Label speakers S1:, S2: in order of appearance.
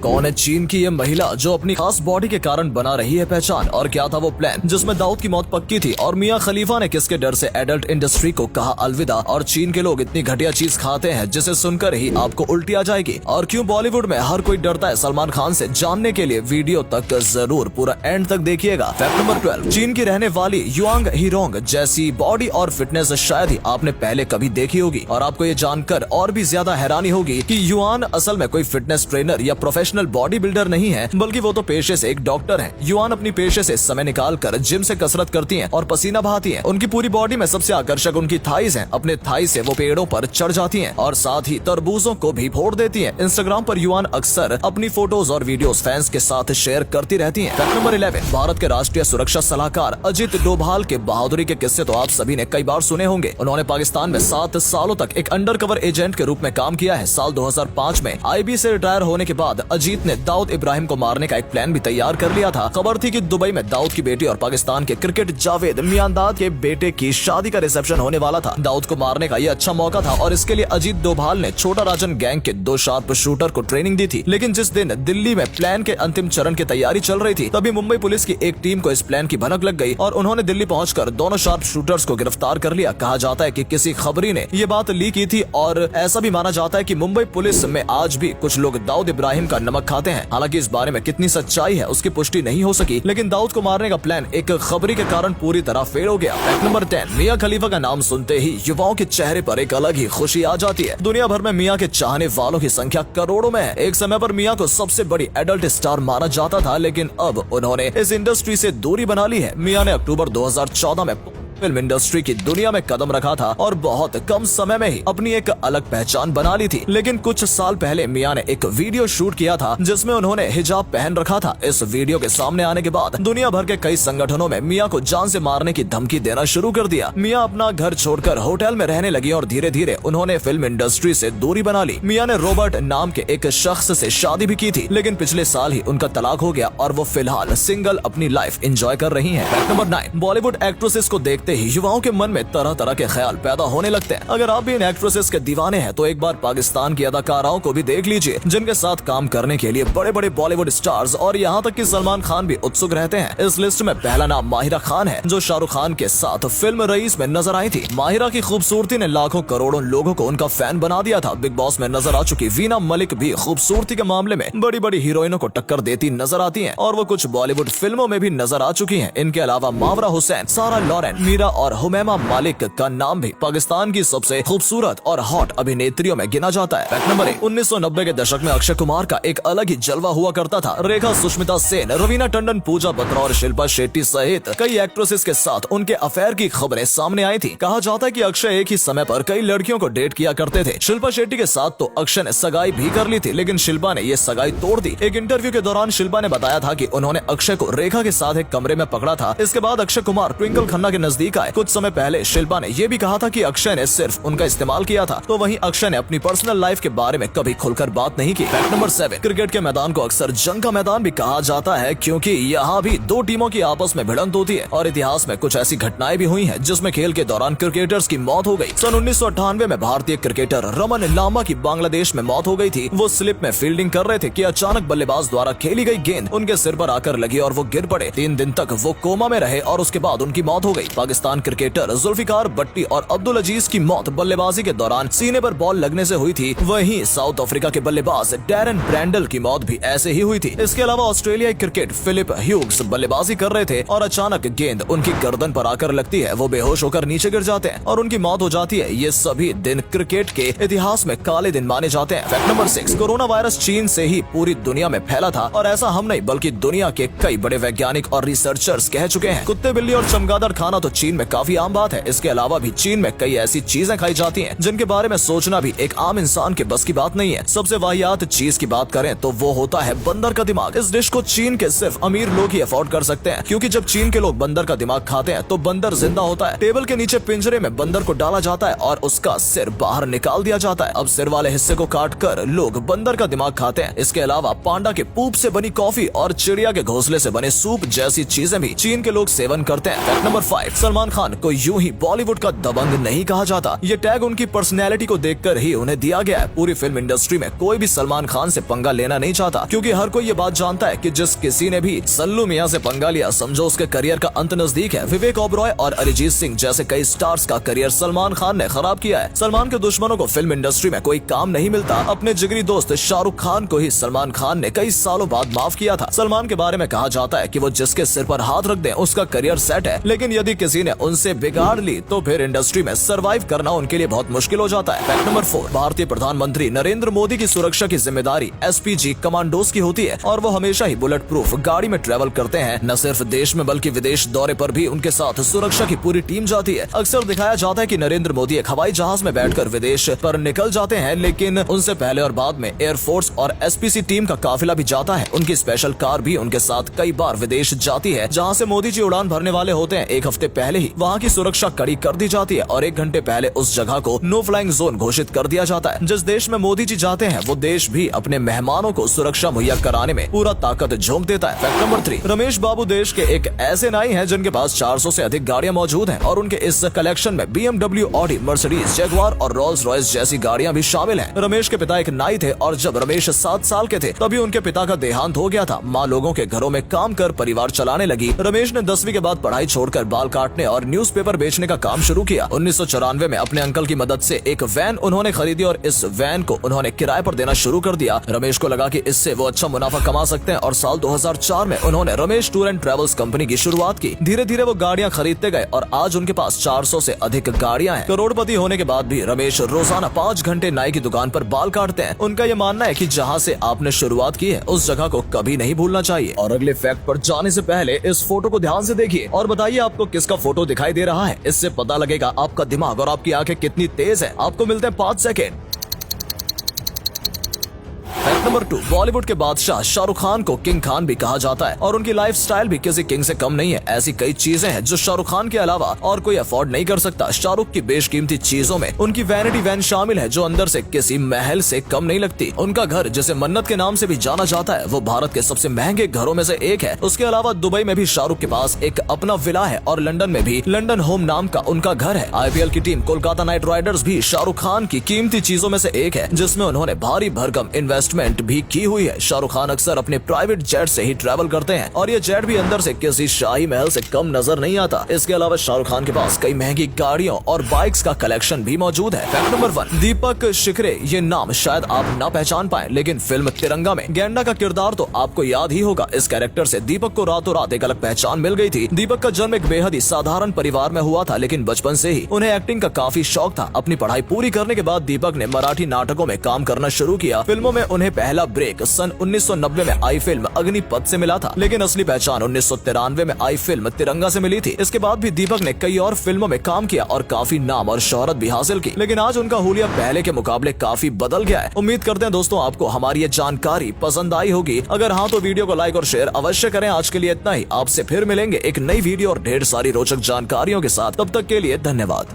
S1: कौन है चीन की ये महिला जो अपनी खास बॉडी के कारण बना रही है पहचान, और क्या था वो प्लान जिसमें दाऊद की मौत पक्की थी, और मियां खलीफा ने किसके डर से एडल्ट इंडस्ट्री को कहा अलविदा, और चीन के लोग इतनी घटिया चीज खाते हैं जिसे सुनकर ही आपको उल्टी आ जाएगी, और क्यों बॉलीवुड में हर कोई डरता है सलमान खान से। जानने के लिए वीडियो तक जरूर पूरा एंड तक देखिएगा। फैक्ट नंबर 12, चीन की रहने वाली युआंग हीरोंग जैसी बॉडी और फिटनेस शायद ही आपने पहले कभी देखी होगी, और आपको ये जानकर और भी ज्यादा हैरानी होगी कि युआन असल में कोई फिटनेस ट्रेनर या प्रोफेशनल बॉडी बिल्डर नहीं है, बल्कि वो तो पेशे से एक डॉक्टर है। युआन अपनी पेशे से समय निकाल कर जिम से कसरत करती हैं और पसीना बहाती हैं। उनकी पूरी बॉडी में सबसे आकर्षक उनकी थाइज हैं। अपने थाई से वो पेड़ों पर चढ़ जाती हैं और साथ ही तरबूजों को भी फोड़ देती हैं। इंस्टाग्राम पर युआन अक्सर अपनी फोटोज और वीडियोस फैंस के साथ शेयर करती रहती हैं। फैक्ट नंबर 11, भारत के राष्ट्रीय सुरक्षा सलाहकार अजित डोभाल के बहादुरी के किस्से तो आप सभी ने कई बार सुने होंगे। उन्होंने पाकिस्तान में 7 सालों तक एक अंडरकवर एजेंट के रूप में काम किया है। साल 2005 में आईबी से रिटायर होने के बाद अजीत ने दाऊद इब्राहिम को मारने का एक प्लान भी तैयार कर लिया था। खबर थी कि दुबई में दाऊद की बेटी और पाकिस्तान के क्रिकेट जावेद मियांदाद के बेटे की शादी का रिसेप्शन होने वाला था। दाऊद को मारने का ये अच्छा मौका था और इसके लिए अजीत डोभाल ने छोटा राजन गैंग के 2 शार्प शूटर को ट्रेनिंग दी थी। लेकिन जिस दिन दिल्ली में प्लान के अंतिम चरण की तैयारी चल रही थी, तभी मुंबई पुलिस की एक टीम को इस प्लान की भनक लग गई और उन्होंने दिल्ली पहुंचकर दोनों शार्प शूटर्स को गिरफ्तार कर लिया। कहा जाता है कि किसी खबरी ने ये बात लीक की थी और ऐसा भी माना जाता है कि मुंबई पुलिस में आज भी कुछ लोग दाऊद इब्राहिम का नमक खाते हैं। हालांकि इस बारे में कितनी सच्चाई है उसकी पुष्टि नहीं हो सकी, लेकिन दाऊद को मारने का प्लान एक खबरी के कारण पूरी तरह फेल हो गया। फैक्ट नंबर 10, मियां खलीफा का नाम सुनते ही युवाओं के चेहरे पर एक अलग ही खुशी आ जाती है। दुनिया भर में मियां के चाहने वालों की संख्या करोड़ों में है। एक समय पर मियां को सबसे बड़ी एडल्ट स्टार माना जाता था, लेकिन अब उन्होंने इस इंडस्ट्री से दूरी बना ली है। मियां ने अक्टूबर 2014 में फिल्म इंडस्ट्री की दुनिया में कदम रखा था और बहुत कम समय में ही अपनी एक अलग पहचान बना ली थी। लेकिन कुछ साल पहले मियां ने एक वीडियो शूट किया था जिसमें उन्होंने हिजाब पहन रखा था। इस वीडियो के सामने आने के बाद दुनिया भर के कई संगठनों में मियां को जान से मारने की धमकी देना शुरू कर दिया। मियां अपना घर छोड़कर होटल में रहने लगी और धीरे धीरे उन्होंने फिल्म इंडस्ट्री से दूरी बना ली। मियां ने रॉबर्ट नाम के एक शख्स से शादी भी की थी, लेकिन पिछले साल ही उनका तलाक हो गया और वो फिलहाल सिंगल अपनी लाइफ एंजॉय कर रही है। फैक्ट नंबर 9, बॉलीवुड एक्ट्रेसेस को देखते ही युवाओं के मन में तरह तरह के ख्याल पैदा होने लगते हैं। अगर आप भी इन एक्ट्रेसेस के दीवाने हैं तो एक बार पाकिस्तान की अदाकाराओं को भी देख लीजिए, जिनके साथ काम करने के लिए बड़े बड़े बॉलीवुड स्टार्स और यहाँ तक कि सलमान खान भी उत्सुक रहते हैं। इस लिस्ट में पहला नाम माहिरा खान है, जो शाहरुख खान के साथ फिल्म रईस में नजर आई थी। माहिरा की खूबसूरती ने लाखों करोड़ों लोगों को उनका फैन बना दिया था। बिग बॉस में नजर आ चुकी वीना मलिक भी खूबसूरती के मामले में बड़ी बड़ी हीरोइनों को टक्कर देती नजर आती है और वो कुछ बॉलीवुड फिल्मों में भी नजर आ चुकी है। इनके अलावा मावरा हुसैन, सारा लॉरेन, मीरा और हुमैमा मालिक का नाम भी पाकिस्तान की सबसे खूबसूरत और हॉट अभिनेत्रियों में गिना जाता है। फैक्ट नंबर 1, 1990 के दशक में अक्षय कुमार का एक अलग ही जलवा हुआ करता था। रेखा, सुष्मिता सेन, रवीना टंडन, पूजा बत्रा और शिल्पा शेट्टी सहित कई एक्ट्रेसेस के साथ उनके अफेयर की खबरें सामने आई थी। कहा जाता है कि अक्षय एक ही समय पर कई लड़कियों को डेट किया करते थे। शिल्पा शेट्टी के साथ तो अक्षय ने सगाई भी कर ली थी, लेकिन शिल्पा ने ये सगाई तोड़ दी। एक इंटरव्यू के दौरान शिल्पा ने बताया था कि उन्होंने अक्षय को रेखा के साथ एक कमरे में पकड़ा था। इसके बाद अक्षय कुमार ट्विंकल खन्ना के नजदीक आए। कुछ समय पहले शिल्पा ने ये भी कहा था कि अक्षय ने सिर्फ उनका इस्तेमाल किया था, तो वहीं अक्षय ने अपनी पर्सनल लाइफ के बारे में कभी खुलकर बात नहीं की। फैक्ट नंबर 7, क्रिकेट के मैदान को अक्सर जंग का मैदान भी कहा जाता है, क्योंकि यहाँ भी 2 टीमों की आपस में भिड़ंत होती है और इतिहास में कुछ ऐसी घटनाएं भी हुई हैं जिसमें खेल के दौरान क्रिकेटर्स की मौत हो गई। सन 1998 में भारतीय क्रिकेटर रमन लांबा की बांग्लादेश में मौत हो गई थी। वो स्लिप में फील्डिंग कर रहे थे कि अचानक बल्लेबाज द्वारा खेली गई गेंद उनके सिर पर आकर लगी और वो गिर पड़े। 3 दिन तक वो कोमा में रहे और उसके बाद उनकी मौत हो गई। पाकिस्तान क्रिकेटर जुल्फिकार भट्टी और अब्दुल अजीज की मौत बल्लेबाजी के दौरान सीने पर बॉल लगने से हुई थी। वहीं साउथ अफ्रीका के बल्लेबाज डैरन ब्रैंडल की मौत भी ऐसे ही हुई थी। इसके अलावा ऑस्ट्रेलियाई क्रिकेट फिलिप ह्यूग्स बल्लेबाजी कर रहे थे और अचानक गेंद उनकी गर्दन पर आकर लगती है। वो बेहोश होकर नीचे गिर जाते हैं और उनकी मौत हो जाती है। ये सभी दिन क्रिकेट के इतिहास में काले दिन माने जाते हैं। फैक्ट नंबर 6, कोरोना वायरस चीन से ही पूरी दुनिया में फैला था और ऐसा हम नहीं बल्कि दुनिया के कई बड़े वैज्ञानिक और रिसर्चर्स कह चुके हैं। कुत्ते, बिल्ली और चमगादड़ खाना तो चीन में काफी आम बात है। इसके अलावा भी चीन में कई ऐसी चीजें खाई जाती हैं जिनके बारे में सोचना भी एक आम इंसान के बस की बात नहीं है। सबसे वाहियात चीज की बात करें तो वो होता है बंदर का दिमाग। इस डिश को चीन के सिर्फ अमीर लोग ही अफोर्ड कर सकते हैं, क्योंकि जब चीन के लोग बंदर का दिमाग खाते हैं तो बंदर जिंदा होता है। टेबल के नीचे पिंजरे में बंदर को डाला जाता है और उसका सिर बाहर निकाल दिया जाता है। अब सिर वाले हिस्से को काट कर लोग बंदर का दिमाग खाते हैं। इसके अलावा पांडा के पूप से बनी कॉफी और चिड़िया के घोंसले से बने सूप जैसी चीजें भी चीन के लोग सेवन करते हैं। फैक्ट नंबर 5, सलमान खान को यूं ही बॉलीवुड का दबंग नहीं कहा जाता। ये टैग उनकी पर्सनैलिटी को देखकर ही उन्हें दिया गया है। पूरी फिल्म इंडस्ट्री में कोई भी सलमान खान से पंगा लेना नहीं चाहता, क्योंकि हर कोई ये बात जानता है कि जिस किसी ने भी सल्लू मियां से पंगा लिया, समझो उसके करियर का अंत नजदीक है। विवेक ओबरॉय और अरिजीत सिंह जैसे कई स्टार्स का करियर सलमान खान ने खराब किया है। सलमान के दुश्मनों को फिल्म इंडस्ट्री में कोई काम नहीं मिलता। अपने जिगरी दोस्त शाहरुख खान को ही सलमान खान ने कई सालों बाद माफ किया था। सलमान के बारे में कहा जाता है कि वो जिसके सिर पर हाथ रख दे उसका करियर सेट है, लेकिन यदि किसी ने उनसे बिगाड़ ली तो फिर इंडस्ट्री में सरवाइव करना उनके लिए बहुत मुश्किल हो जाता है। फैक्ट नंबर 4, भारतीय प्रधानमंत्री नरेंद्र मोदी की सुरक्षा की जिम्मेदारी एसपीजी कमांडोज की होती है और वो हमेशा ही बुलेट प्रूफ गाड़ी में ट्रेवल करते हैं। न सिर्फ देश में बल्कि विदेश दौरे पर भी उनके साथ सुरक्षा की पूरी टीम जाती है। अक्सर दिखाया जाता है कि नरेंद्र मोदी एक हवाई जहाज में बैठकर विदेश पर निकल जाते हैं, लेकिन उनसे पहले और बाद में एयरफोर्स और एसपीसी टीम का काफिला भी जाता है। उनकी स्पेशल कार भी उनके साथ कई बार विदेश जाती है, जहां से मोदी जी उड़ान भरने वाले होते हैं। एक हफ्ते पहले ही वहां की सुरक्षा कड़ी कर दी जाती है और 1 घंटे पहले उस जगह को नो फ्लाइंग जोन घोषित कर दिया जाता है। जिस देश में मोदी जी जाते हैं वो देश भी अपने मेहमानों को सुरक्षा मुहैया कराने में पूरा ताकत झोंक देता है। फैक्ट नंबर 3, रमेश बाबू देश के एक ऐसे नाई हैं जिनके पास 400 से अधिक गाड़ियां मौजूद हैं और उनके इस कलेक्शन में BMW, ऑडी, मर्सिडीज, जगुआर और रोल्स रॉयस जैसी गाड़ियां भी शामिल हैं। रमेश के पिता एक नाई थे और जब रमेश 7 साल के थे तभी उनके पिता का देहांत हो गया था। माँ लोगों के घरों में काम कर परिवार चलाने लगी। रमेश ने 10वीं के बाद पढ़ाई छोड़कर बाल काटने और न्यूज़पेपर बेचने का काम शुरू किया। 1994 में अपने अंकल की मदद से एक वैन उन्होंने खरीदी और इस वैन को उन्होंने किराए पर देना शुरू कर दिया। रमेश को लगा कि इससे वो अच्छा मुनाफा कमा सकते हैं और साल 2004 में उन्होंने Ramesh tour and travels company की शुरुआत की। धीरे धीरे वो गाड़ियां खरीदते गए और आज उनके पास 400 से अधिक गाड़ियां हैं। करोड़पति होने के बाद भी रमेश रोजाना 5 घंटे नाई की दुकान पर बाल काटते हैं। उनका ये मानना है कि जहाँ से आपने शुरुआत की है उस जगह को कभी नहीं भूलना चाहिए। और अगले फैक्ट पर जाने से पहले इस फोटो को ध्यान से देखिए और बताइए आपको किसका फोटो दिखाई दे रहा है। इससे पता लगेगा आपका दिमाग और आपकी आंखें कितनी तेज है। आपको मिलते हैं 5 सेकेंड। फैक्ट नंबर 2, बॉलीवुड के बादशाह शाहरुख खान को किंग खान भी कहा जाता है और उनकी लाइफस्टाइल भी किसी किंग से कम नहीं है। ऐसी कई चीजें हैं जो शाहरुख खान के अलावा और कोई अफोर्ड नहीं कर सकता। शाहरुख की बेशकीमती चीजों में उनकी वैनिटी वैन शामिल है जो अंदर से किसी महल से कम नहीं लगती। उनका घर जिसे मन्नत के नाम से भी जाना जाता है वो भारत के सबसे महंगे घरों में से एक है। उसके अलावा दुबई में भी शाहरुख के पास एक अपना विला है और लंदन में भी लंदन होम नाम का उनका घर है। IPL की टीम कोलकाता नाइट राइडर्स भी शाहरुख खान की कीमती चीजों में से एक है, जिसमें उन्होंने भारी भरकम इन्वेस्टमेंट भी की हुई है। शाहरुख खान अक्सर अपने प्राइवेट जेट से ही ट्रैवल करते हैं और ये जेट भी अंदर से किसी शाही महल से कम नजर नहीं आता। इसके अलावा शाहरुख खान के पास कई महंगी गाड़ियों और बाइक्स का कलेक्शन भी मौजूद है। फैक्ट नंबर 1, दीपक शिखरे। ये नाम शायद आप ना पहचान पाए, लेकिन फिल्म तिरंगा में गेंडा का किरदार तो आपको याद ही होगा। इस कैरेक्टर से दीपक को रातों रात एक अलग पहचान मिल गई थी। दीपक का जन्म एक बेहद ही साधारण परिवार में हुआ था, लेकिन बचपन से ही उन्हें एक्टिंग का काफी शौक था। अपनी पढ़ाई पूरी करने के बाद दीपक ने मराठी नाटकों में काम करना शुरू किया। फिल्मों में उन्हें पहला ब्रेक सन 1990 में आई फिल्म अग्निपथ से मिला था, लेकिन असली पहचान 1993 में आई फिल्म तिरंगा से मिली थी। इसके बाद भी दीपक ने कई और फिल्मों में काम किया और काफी नाम और शोहरत भी हासिल की, लेकिन आज उनका हुलिया पहले के मुकाबले काफी बदल गया है। उम्मीद करते हैं दोस्तों आपको हमारी ये जानकारी पसंद आई होगी। अगर हाँ तो वीडियो को लाइक और शेयर अवश्य करें। आज के लिए इतना ही। आपसे फिर मिलेंगे एक नई वीडियो और ढेर सारी रोचक जानकारियों के साथ। तब तक के लिए धन्यवाद।